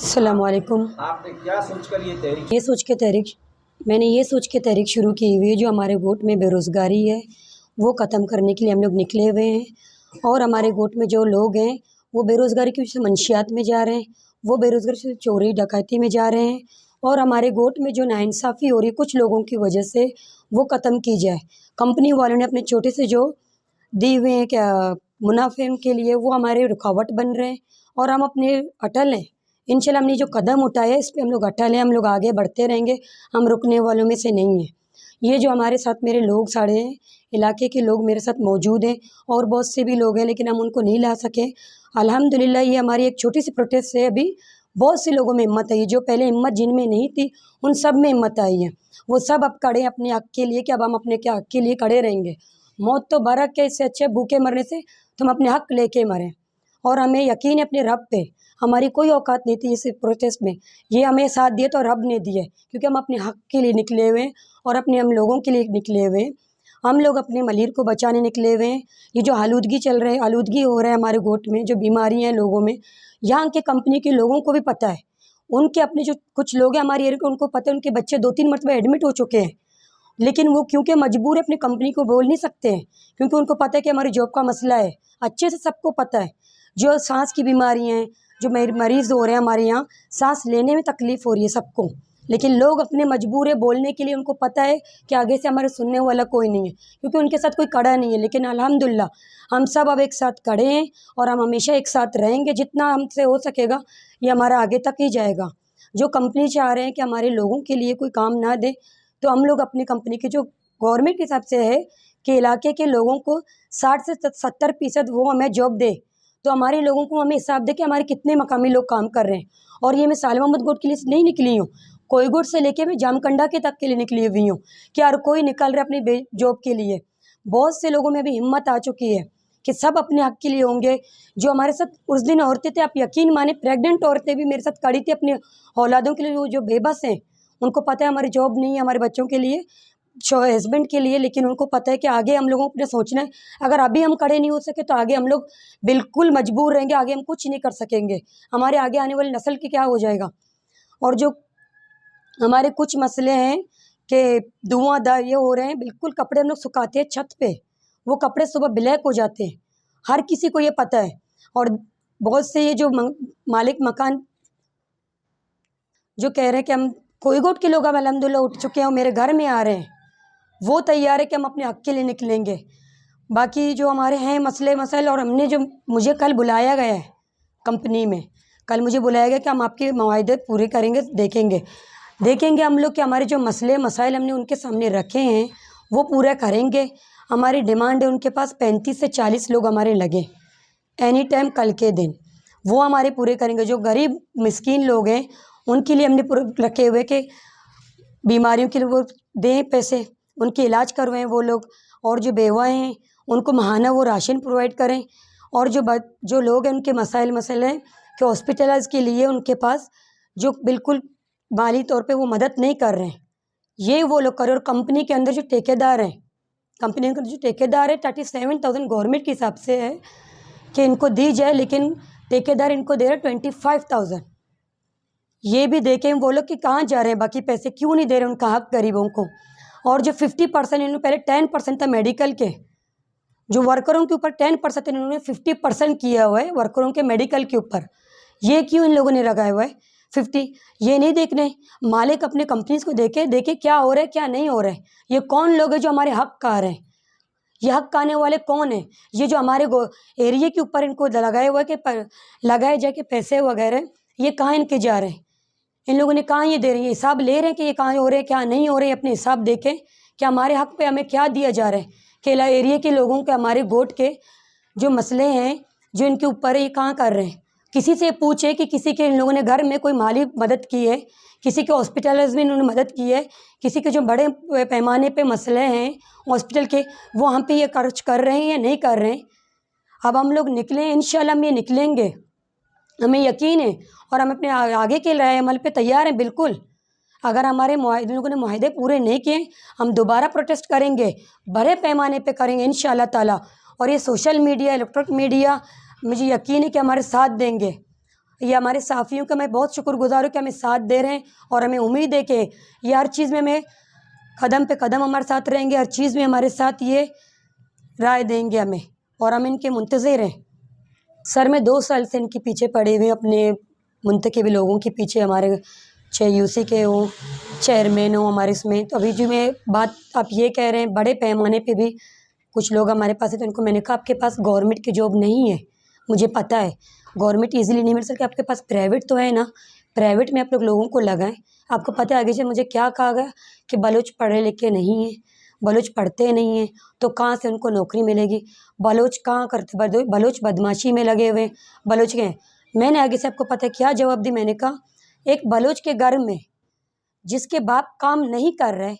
السلام علیکم۔ آپ نے کیا سوچ کر یہ تحریک میں نے یہ سوچ کے تحریک شروع کی ہوئی ہے، جو ہمارے گوٹ میں بے روزگاری ہے وہ ختم کرنے کے لیے ہم لوگ نکلے ہوئے ہیں، اور ہمارے گوٹ میں جو لوگ ہیں وہ بے روزگاری کی وجہ سے منشیات میں جا رہے ہیں، وہ بے روزگاری سے چوری ڈکیتی میں جا رہے ہیں، اور ہمارے گوٹ میں جو ناانصافی ہو رہی ہے کچھ لوگوں کی وجہ سے وہ ختم کی جائے۔ کمپنی والوں نے اپنے چھوٹے سے جو دی ہوئے ہیں کیا منافع کے لیے وہ ہمارے رکاوٹ بن رہے ہیں، اور ہم اپنے اٹل ہیں۔ انشاءاللہ ہم نے جو قدم اٹھایا ہے اس پہ ہم لوگ اٹل ہیں، ہم لوگ آگے بڑھتے رہیں گے، ہم رکنے والوں میں سے نہیں ہیں۔ یہ جو ہمارے ساتھ میرے لوگ ساڑے ہیں، علاقے کے لوگ میرے ساتھ موجود ہیں، اور بہت سے بھی لوگ ہیں لیکن ہم ان کو نہیں لا سکے۔ الحمدللہ یہ ہماری ایک چھوٹی سی پروٹیسٹ سے ابھی بہت سے لوگوں میں ہمت آئی، جو پہلے ہمت جن میں نہیں تھی ان سب میں ہمت آئی ہے۔ وہ سب اب کڑے اپنے حق کے لیے کہ اب ہم اپنے حق کے لیے کھڑے رہیں گے۔ موت تو برحق ہے، اس سے اچھے بھوکے مرنے سے تم اپنے حق لے کے مریں، اور ہمیں یقین ہے اپنے رب پہ۔ ہماری کوئی اوقات نہیں تھی اس پروٹیسٹ میں، یہ ہمیں ساتھ دیا تو رب نے دیا، کیونکہ ہم اپنے حق کے لیے نکلے ہوئے ہیں اور اپنے ہم لوگوں کے لیے نکلے ہوئے ہیں۔ ہم لوگ اپنے ملیر کو بچانے نکلے ہوئے ہیں۔ یہ جو آلودگی ہو رہا ہے ہمارے گوٹ میں، جو بیماریاں ہیں لوگوں میں، یہاں کے کمپنی کے لوگوں کو بھی پتہ ہے، ان کے اپنے جو کچھ لوگ ہیں ہماری ایریا کے، ان کو پتہ ہے، ان کے بچے 2-3 مرتبہ ایڈمٹ ہو چکے ہیں، لیکن وہ کیونکہ مجبور ہے اپنی کمپنی کو بول نہیں سکتے ہیں، کیونکہ ان کو پتہ ہے کہ ہماری جاب کا مسئلہ ہے۔ اچھے سے سب کو پتہ ہے، جو سانس کی بیماریاں ہیں، جو مریض ہو رہے ہیں ہمارے یہاں، سانس لینے میں تکلیف ہو رہی ہے سب کو، لیکن لوگ اپنے مجبور ہے بولنے کے لیے، ان کو پتہ ہے کہ آگے سے ہمارے سننے والا کوئی نہیں ہے، کیونکہ ان کے ساتھ کوئی کڑا نہیں ہے۔ لیکن الحمدللہ ہم سب اب ایک ساتھ کھڑے ہیں، اور ہم ہمیشہ ایک ساتھ رہیں گے، جتنا ہم سے ہو سکے گا یہ ہمارا آگے تک ہی جائے گا۔ جو کمپنی چاہ رہے ہیں کہ ہمارے لوگوں کے لیے کوئی کام نہ دے، تو ہم لوگ اپنی کمپنی کے جو گورنمنٹ کے حساب سے ہے کہ علاقے کے لوگوں کو 60 سے 70% وہ ہمیں جاب دے، تو ہمارے لوگوں کو ہمیں حساب دے کہ ہمارے کتنے مقامی لوگ کام کر رہے ہیں۔ اور یہ میں سال محمد گوٹ کے لیے نہیں نکلی ہوں، کوئی گوٹ سے لے کے میں جام کنڈا کے تک کے لیے نکلی ہوئی ہوں، کہ ہر کوئی نکل رہا ہے اپنی جاب کے لیے۔ بہت سے لوگوں میں ابھی ہمت آ چکی ہے کہ سب اپنے حق کے لیے ہوں گے۔ جو ہمارے ساتھ اس دن عورتیں تھے، آپ یقین مانیں پریگننٹ عورتیں بھی میرے ساتھ کھڑی تھی اپنے اولادوں کے لیے، وہ جو بے بس ہیں، ان کو پتہ ہے ہماری جاب نہیں ہے ہمارے بچوں کے لیے، ہسبینڈ کے لیے، لیکن ان کو پتہ ہے کہ آگے ہم لوگوں کو اپنے سوچنا ہے۔ اگر ابھی ہم کھڑے نہیں ہو سکے تو آگے ہم لوگ بالکل مجبور رہیں گے، آگے ہم کچھ نہیں کر سکیں گے، ہمارے آگے آنے والی نسل کی کیا ہو جائے گا۔ اور جو ہمارے کچھ مسئلے ہیں کہ دھواں یہ ہو رہے ہیں، بالکل کپڑے ہم لوگ سکھاتے ہیں چھت پہ، وہ کپڑے صبح بلیک ہو جاتے ہیں، ہر کسی کو یہ پتہ ہے۔ اور بہت سے یہ جو مالک مکان جو کہہ رہے ہیں کہ ہم کوئی گوٹ کے لوگ اب الحمدللہ اٹھ چکے ہیں اور میرے گھر میں آ رہے ہیں، وہ تیار ہے کہ ہم اپنے حق کے لیے نکلیں گے۔ باقی جو ہمارے ہیں مسائل، اور ہم نے جو مجھے کل بلایا گیا ہے کمپنی میں، کل مجھے بلایا گیا کہ ہم آپ کے معاہدے پورے کریں گے، دیکھیں گے ہم لوگ کہ ہمارے جو مسائل ہم نے ان کے سامنے رکھے ہیں وہ پورا کریں گے۔ ہماری ڈیمانڈ ہے ان کے پاس 35 سے 40 لوگ ہمارے لگے اینی ٹائم کل کے دن، وہ ہمارے پورے کریں گے۔ جو غریب مسکین لوگ ہیں ان کے لیے ہم نے رکھے ہوئے کہ بیماریوں کے لیے وہ دیں پیسے، ان کے علاج کروائیں وہ لوگ، اور جو بیوہ ہیں ان کو ماہانہ وہ راشن پرووائڈ کریں، اور جو لوگ ہیں ان کے مسائل ہیں کہ ہاسپٹلائز کے لیے ان کے پاس جو بالکل مالی طور پہ وہ مدد نہیں کر رہے ہیں، یہ وہ لوگ کریں۔ اور کمپنی کے اندر جو ٹھیکیدار ہیں، 37,000 گورنمنٹ کے حساب سے ہے کہ ان کو دی جائے، لیکن ٹھیکیدار ان کو دے رہے 25,000۔ یہ بھی دیکھیں وہ لوگ کہ کہاں جا رہے ہیں، باقی پیسے کیوں نہیں دے رہے ان کا حق غریبوں کو۔ اور جو 50% انہوں نے پہلے 10% تھا میڈیکل کے، جو ورکروں کے اوپر 10% انہوں نے 50% کیا ہوا ہے ورکروں کے میڈیکل کے اوپر، یہ کیوں ان لوگوں نے لگایا ہوا ہے 50؟ یہ نہیں دیکھنے مالک اپنے کمپنیز کو دیکھے کیا ہو رہا ہے کیا نہیں ہو رہا ہے۔ یہ کون لوگ ہیں جو ہمارے حق کھا رہے ہیں، یہ حق کھانے والے کون ہیں؟ یہ جو ہمارے ایریے کے اوپر ان کو لگائے ہوا ہے کہ لگائے جائے کہ پیسے وغیرہ، یہ کہاں ان کے جا رہے ہیں؟ ان لوگوں نے کہاں یہ دے رہے ہیں؟ یہ حساب لے رہے ہیں کہ یہ کہاں ہو رہے ہیں کیا نہیں ہو رہے ہیں؟ اپنے حساب دیکھیں کہ ہمارے حق پہ ہمیں کیا دیا جا رہا ہے، کہ ایریے کے لوگوں کے ہمارے گوٹ کے جو مسئلے ہیں جو ان کے اوپر یہ کہاں کر رہے ہیں۔ کسی سے پوچھے کہ کسی کے ان لوگوں نے گھر میں کوئی مالی مدد کی ہے، کسی کے ہاسپٹلز میں انہوں نے مدد کی ہے، کسی کے جو بڑے پیمانے پہ مسئلے ہیں ہاسپٹل کے، وہ ہم پہ یہ خرچ کر رہے ہیں یا نہیں کر رہے ہیں۔ اب ہم لوگ نکلیں، انشاءاللہ ہم یہ نکلیں گے، ہمیں یقین ہے، اور ہم اپنے آگے کے رائے عمل پہ تیار ہیں بالکل۔ اگر ہمارے لوگوں نے معاہدے پورے نہیں کیے، ہم دوبارہ پروٹیسٹ کریں گے، بڑے پیمانے پہ کریں گے انشاءاللہ تعالیٰ۔ اور یہ سوشل میڈیا، الیکٹرک میڈیا، مجھے یقین ہے کہ ہمارے ساتھ دیں گے، یہ ہمارے صحافیوں کا میں بہت شکر گزار ہوں کہ ہمیں ساتھ دے رہے ہیں اور ہمیں امید ہے کہ یہ ہر چیز میں ہمیں قدم پہ قدم ہمارے ساتھ رہیں گے، ہر چیز میں ہمارے ساتھ یہ رائے دیں گے ہمیں، اور ہم ان کے منتظر ہیں۔ سر میں 2 سال سے ان کے پیچھے پڑے ہوئے اپنے منتخب لوگوں کے پیچھے، ہمارے چاہے یو سی کے ہوں، چیئرمین ہوں ہمارے اس میں۔ تو ابھی جو میں بات آپ یہ کہہ رہے ہیں بڑے پیمانے پہ بھی کچھ لوگ ہمارے پاس ہیں، تو ان کو میں نے کہا آپ کے پاس گورنمنٹ کی جاب نہیں ہے، مجھے پتہ ہے گورنمنٹ ایزیلی نہیں مل سکتی، آپ کے پاس پرائیویٹ تو ہے نا، پرائیویٹ میں آپ لوگوں کو لگائیں۔ آپ کو پتہ ہے آگے سے مجھے کیا کہا گیا کہ بلوچ پڑھے لکھے نہیں ہیں، بلوچ پڑھتے نہیں ہیں تو کہاں سے ان کو نوکری ملے گی، بلوچ کہاں کرتے، بلوچ بدماشی میں لگے ہوئے، بلوچ کے ہیں۔ میں نے آگے سے آپ کو پتہ ہے کیا جواب دی، میں نے کہا ایک بلوچ کے گھر میں جس کے باپ کام نہیں کر رہے،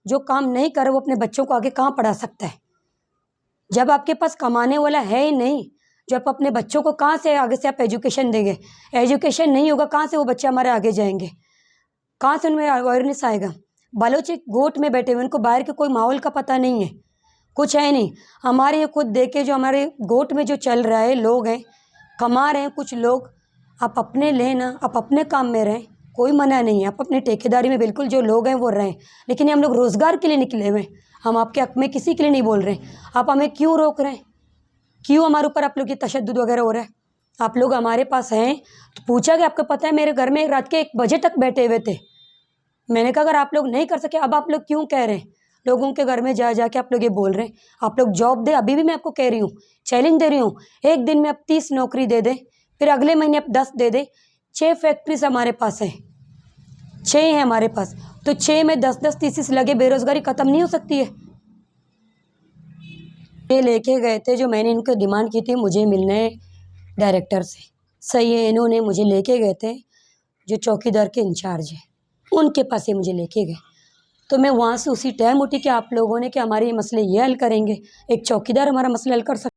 جو کام نہیں کر رہے، وہ اپنے بچوں کو آگے کہاں پڑھا سکتا ہے؟ جب آپ کے پاس کمانے والا ہے ہی نہیں، جو آپ اپنے بچوں کو کہاں سے آگے سے آپ ایجوکیشن دیں گے؟ ایجوکیشن نہیں ہوگا، کہاں سے وہ بچے ہمارے آگے جائیں گے؟ کہاں سے ان میں اویئرنیس آئے گا؟ بلوچ ایک گوٹ میں بیٹھے ہوئے، ان کو باہر کے کوئی ماحول کا پتہ نہیں ہے، کچھ ہے نہیں۔ ہمارے یہ خود دیکھے جو ہمارے گوٹ میں جو چل رہا ہے، لوگ ہیں کما رہے ہیں، کچھ لوگ آپ اپنے لیں نا، آپ اپنے کام میں رہیں، کوئی منع نہیں ہے، آپ اپنے ٹھیکیداری میں بالکل جو لوگ ہیں وہ رہیں، لیکن ہم لوگ روزگار کے لیے نکلے ہوئے ہیں، ہم آپ کے حق میں کسی کے لیے نہیں بول رہے ہیں۔ آپ ہمیں کیوں روک رہے ہیں؟ کیوں ہمارے اوپر آپ لوگ یہ تشدد وغیرہ ہو رہا ہے؟ آپ لوگ ہمارے پاس ہیں تو پوچھا کہ آپ کو پتہ ہے میرے گھر میں رات کے 1 بجے تک بیٹھے ہوئے تھے۔ میں نے کہا اگر آپ لوگ نہیں کر سکے، اب آپ لوگ کیوں کہہ رہے ہیں؟ لوگوں کے گھر میں جا جا کے آپ لوگ یہ بول رہے ہیں، آپ لوگ جاب دیں۔ ابھی بھی میں آپ کو کہہ رہی ہوں، چیلنج دے رہی ہوں، ایک دن میں آپ 30 نوکری دے دیں، پھر اگلے مہینے آپ 10 دے دیں۔ 6 فیکٹریز ہمارے پاس ہیں، 6 ہیں ہمارے پاس، تو 6 میں 10 30 لگے، بے روزگاری ختم نہیں ہو سکتی ہے؟ یہ لے کے گئے تھے جو میں نے ان کو ڈیمانڈ کی تھی مجھے ملنے ڈائریکٹر سے، صحیح ہے، انہوں نے مجھے لے کے گئے تھے جو چوکیدار کے انچارج ہیں، ان کے پاس ہی مجھے لے کے گئے، تو میں وہاں سے اسی ٹائم اٹھی کہ آپ لوگوں نے کہ ہمارے یہ مسئلے یہ حل کریں گے، ایک چوکیدار ہمارا مسئلہ حل کر سکتا